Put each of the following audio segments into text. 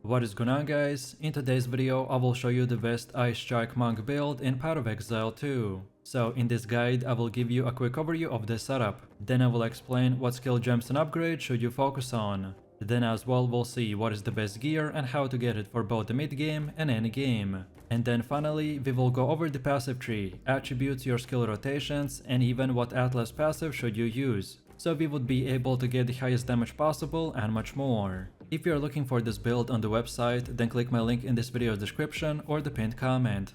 What is going on, guys? In today's video I will show you the best Ice Strike Monk build in Path of Exile 2. So in this guide I will give you a quick overview of the setup, then I will explain what skill gems and upgrades should you focus on. Then as well we'll see what is the best gear and how to get it for both the mid game and end game. And then finally we will go over the passive tree, attributes, your skill rotations, and even what Atlas passive should you use, so we would be able to get the highest damage possible and much more. If you are looking for this build on the website, then click my link in this video's description or the pinned comment.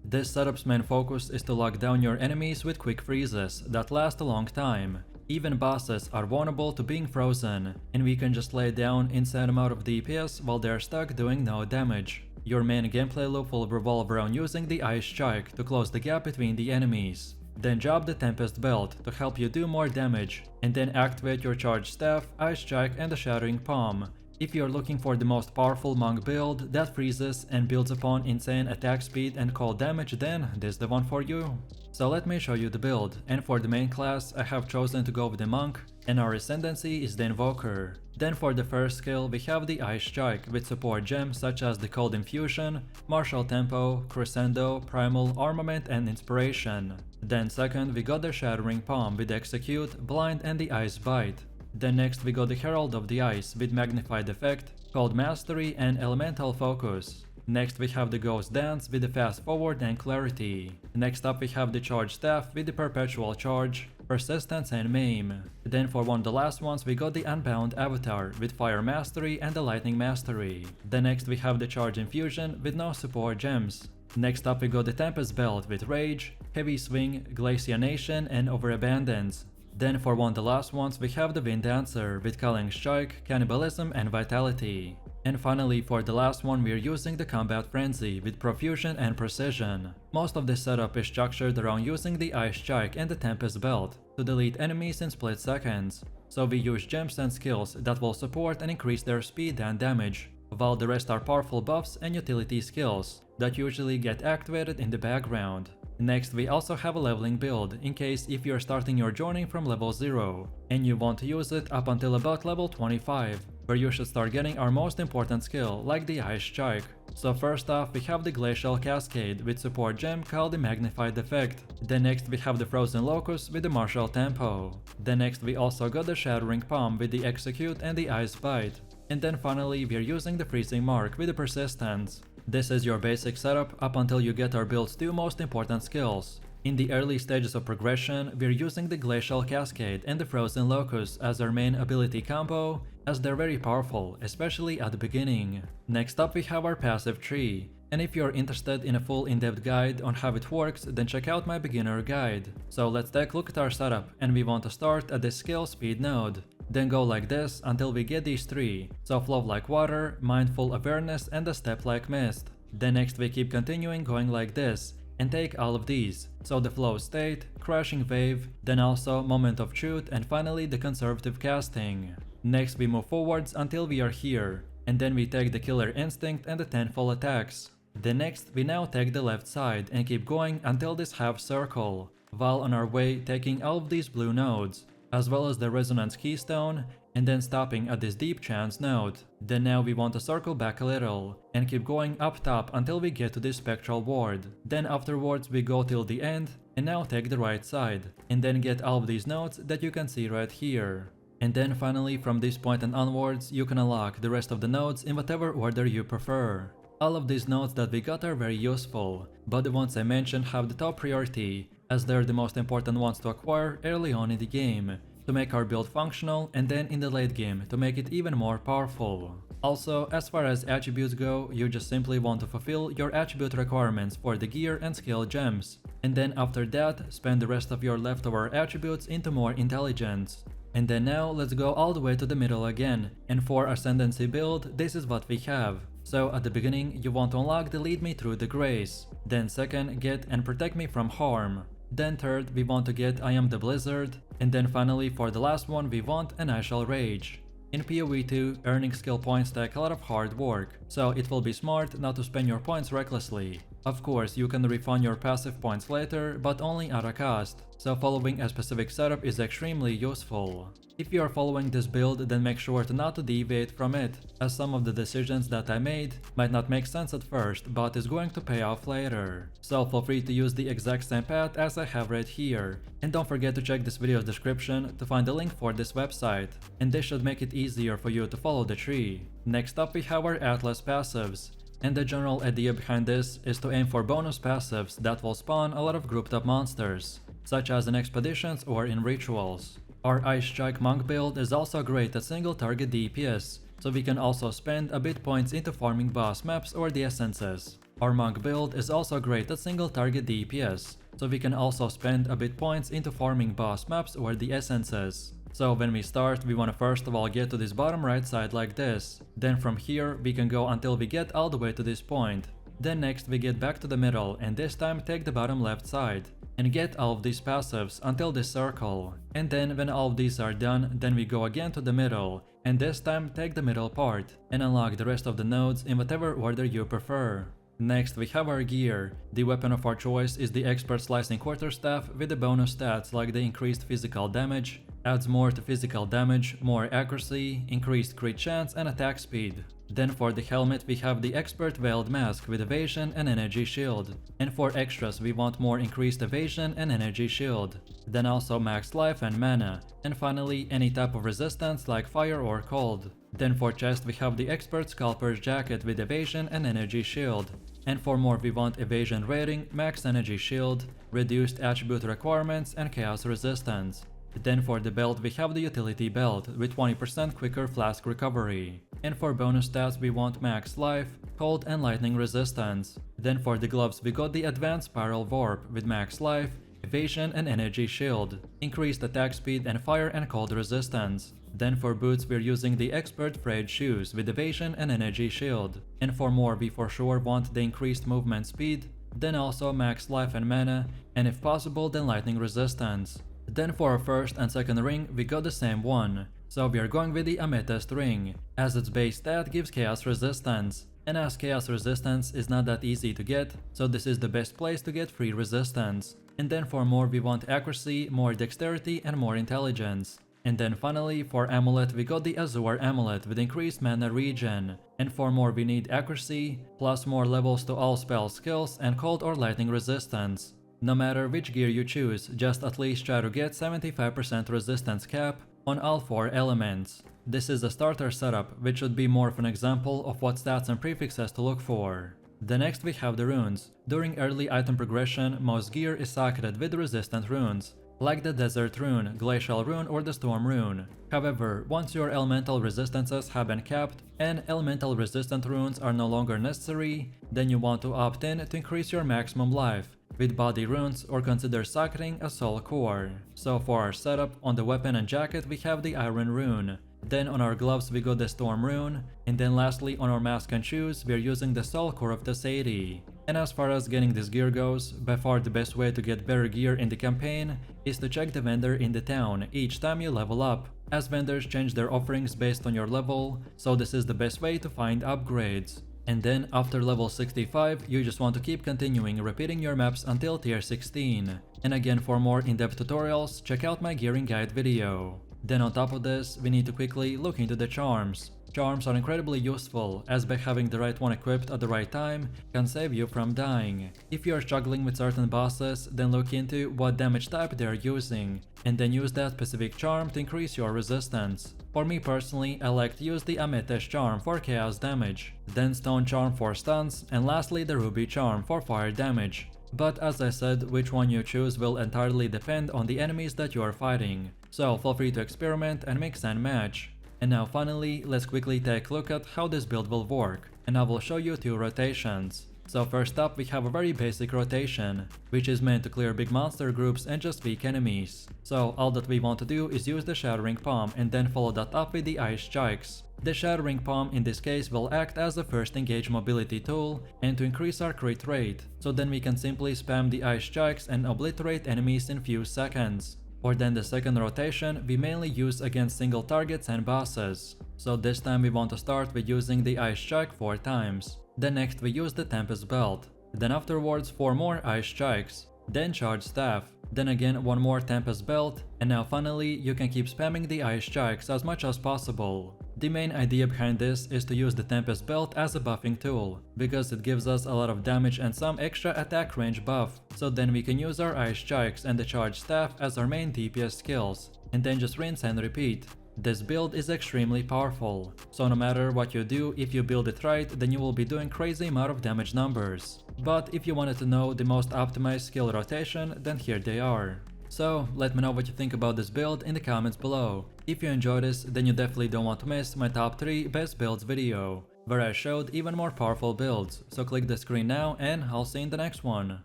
This setup's main focus is to lock down your enemies with quick freezes that last a long time. Even bosses are vulnerable to being frozen, and we can just lay down insane amount of DPS while they are stuck doing no damage. Your main gameplay loop will revolve around using the Ice Strike to close the gap between the enemies. Then drop the Tempest Belt to help you do more damage, and then activate your Charged Staff, Ice Strike, and the Shattering Palm. If you're looking for the most powerful monk build that freezes and builds upon insane attack speed and cold damage, then this is the one for you. So let me show you the build, and for the main class I have chosen to go with the monk, and our Ascendancy is the Invoker. Then for the first skill we have the Ice Strike with support gems such as the Cold Infusion, Martial Tempo, Crescendo, Primal, Armament, and Inspiration. Then second we got the Shattering Palm with Execute, Blind, and the Ice Bite. Then next we got the Herald of the Ice with Magnified Effect, Cold Mastery, and Elemental Focus. Next we have the Ghost Dance with the Fast Forward and Clarity. Next up we have the Charged Staff with the Perpetual Charge, Persistence, and Maim. Then for one of the last ones we got the Unbound Avatar with Fire Mastery and the Lightning Mastery. Then next we have the Charge Infusion with no support gems. Next up we got the Tempest Belt with Rage, Heavy Swing, Glacianation, and Overabundance. Then for one of the last ones we have the Wind Dancer with Culling Strike, Cannibalism, and Vitality. And finally for the last one we are using the Combat Frenzy with Profusion and Precision. Most of this setup is structured around using the Ice Strike and the Tempest Belt to delete enemies in split seconds. So we use gems and skills that will support and increase their speed and damage, while the rest are powerful buffs and utility skills that usually get activated in the background. Next we also have a leveling build in case if you are starting your journey from level 0 and you want to use it up until about level 25, where you should start getting our most important skill like the Ice Strike. So first off we have the Glacial Cascade with support gem called the Magnified Effect. Then next we have the Frozen Locust with the Martial Tempo. Then next we also got the Shattering Palm with the Execute and the Ice Bite. And then finally we are using the Freezing Mark with the Persistence. This is your basic setup up until you get our build's two most important skills. In the early stages of progression, we're using the Glacial Cascade and the Frozen Locust as our main ability combo, as they're very powerful, especially at the beginning. Next up we have our passive tree, and if you're interested in a full in-depth guide on how it works, then check out my beginner guide. So let's take a look at our setup, and we want to start at the skill speed node. Then go like this until we get these three, so Flow like Water, Mindful Awareness, and the Step like Mist. Then next we keep continuing going like this, and take all of these, so the Flow State, Crashing Wave, then also Moment of Truth, and finally the Conservative Casting. Next we move forwards until we are here, and then we take the Killer Instinct and the Tenfold Attacks. Then next we now take the left side and keep going until this half circle, while on our way taking all of these blue nodes, as well as the Resonance Keystone, and then stopping at this Deep Trance node. Then now we want to circle back a little, and keep going up top until we get to this Spectral Ward. Then afterwards we go till the end, and now take the right side, and then get all of these nodes that you can see right here. And then finally from this point and onwards you can unlock the rest of the nodes in whatever order you prefer. All of these nodes that we got are very useful, but the ones I mentioned have the top priority, as they're the most important ones to acquire early on in the game, to make our build functional, and then in the late game to make it even more powerful. Also, as far as attributes go, you just simply want to fulfill your attribute requirements for the gear and skill gems, and then after that spend the rest of your leftover attributes into more intelligence. And then now let's go all the way to the middle again, and for Ascendancy build this is what we have. So at the beginning you want to unlock the Lead Me Through the Grace, then second get and Protect Me from Harm, then third we want to get I Am the Blizzard, and then finally for the last one we want an I Shall Rage. In PoE 2, earning skill points take a lot of hard work, so it will be smart not to spend your points recklessly. Of course, you can refund your passive points later, but only at a cost, so following a specific setup is extremely useful. If you are following this build, then make sure to not to deviate from it, as some of the decisions that I made might not make sense at first, but is going to pay off later. So feel free to use the exact same path as I have right here, and don't forget to check this video's description to find the link for this website, and this should make it easier for you to follow the tree. Next up we have our Atlas passives. And the general idea behind this is to aim for bonus passives that will spawn a lot of grouped up monsters, such as in expeditions or in rituals. Our Ice Strike Monk build is also great at single target DPS, so we can also spend a bit points into farming boss maps or the essences. Our Monk build is also great at single target DPS, so we can also spend a bit points into farming boss maps or the essences. So when we start, we want to first of all get to this bottom right side like this. Then from here we can go until we get all the way to this point. Then next we get back to the middle and this time take the bottom left side. And get all of these passives until this circle. And then when all of these are done, then we go again to the middle. And this time take the middle part. And unlock the rest of the nodes in whatever order you prefer. Next we have our gear. The weapon of our choice is the Expert Slicing Quarterstaff with the bonus stats like the increased physical damage, adds more to physical damage, more accuracy, increased crit chance and attack speed. Then for the helmet we have the Expert Veiled Mask with evasion and energy shield. And for extras we want more increased evasion and energy shield. Then also max life and mana. And finally any type of resistance like fire or cold. Then for chest we have the Expert Scalper's Jacket with evasion and energy shield. And for more we want evasion rating, max energy shield, reduced attribute requirements and chaos resistance. Then for the belt we have the utility belt with 20% quicker flask recovery. And for bonus stats we want max life, cold and lightning resistance. Then for the gloves we got the advanced spiral warp with max life, evasion and energy shield, increased attack speed and fire and cold resistance. Then for boots we're using the Expert Frayed Shoes with evasion and energy shield. And for more we for sure want the increased movement speed, then also max life and mana, and if possible then lightning resistance. Then for our first and second ring we got the same one, so we are going with the Amethyst ring, as its base stat gives chaos resistance. And as chaos resistance is not that easy to get, so this is the best place to get free resistance. And then for more we want accuracy, more dexterity and more intelligence. And then finally for amulet we got the Azure amulet with increased mana regen. And for more we need accuracy, plus more levels to all spell skills and cold or lightning resistance. No matter which gear you choose, just at least try to get 75% resistance cap on all 4 elements. This is a starter setup, which should be more of an example of what stats and prefixes to look for. The next we have the runes. During early item progression, most gear is socketed with resistant runes, like the Desert Rune, Glacial Rune or the Storm Rune. However, once your elemental resistances have been capped and elemental resistant runes are no longer necessary, then you want to opt in to increase your maximum life with body runes or consider socketing a soul core. So for our setup, on the weapon and jacket we have the Iron Rune. Then on our gloves we got the Storm Rune, and then lastly on our mask and shoes we are using the soul core of the Sadie. And as far as getting this gear goes, by far the best way to get better gear in the campaign is to check the vendor in the town each time you level up, as vendors change their offerings based on your level, so this is the best way to find upgrades. And then after level 65 you just want to keep continuing repeating your maps until tier 16. And again, for more in-depth tutorials check out my gearing guide video. Then on top of this we need to quickly look into the charms. Charms are incredibly useful, as by having the right one equipped at the right time can save you from dying. If you are struggling with certain bosses, then look into what damage type they are using, and then use that specific charm to increase your resistance. For me personally, I like to use the Amethyst charm for chaos damage, then Stone charm for stuns, and lastly the Ruby charm for fire damage. But as I said, which one you choose will entirely depend on the enemies that you are fighting, so feel free to experiment and mix and match. And now finally, let's quickly take a look at how this build will work, and I will show you 2 rotations. So first up we have a very basic rotation, which is meant to clear big monster groups and just weak enemies. So all that we want to do is use the Shattering Palm and then follow that up with the Ice Strikes. The Shattering Palm in this case will act as the first engage mobility tool and to increase our crit rate, so then we can simply spam the Ice Strikes and obliterate enemies in few seconds. Or then the second rotation we mainly use against single targets and bosses. So this time we want to start with using the Ice Strike 4 times. Then next we use the Tempest Belt. then afterwards 4 more Ice Strikes, then Charge Staff, then again 1 more Tempest Belt, and now finally you can keep spamming the Ice Strikes as much as possible. The main idea behind this is to use the Tempest Belt as a buffing tool, because it gives us a lot of damage and some extra attack range buff, so then we can use our Ice Strikes and the Charge Staff as our main DPS skills, and then just rinse and repeat. This build is extremely powerful, so no matter what you do, if you build it right, then you will be doing crazy amount of damage numbers. But if you wanted to know the most optimized skill rotation, then here they are. So let me know what you think about this build in the comments below. If you enjoyed this, then you definitely don't want to miss my top 3 best builds video, where I showed even more powerful builds, so click the screen now and I'll see you in the next one.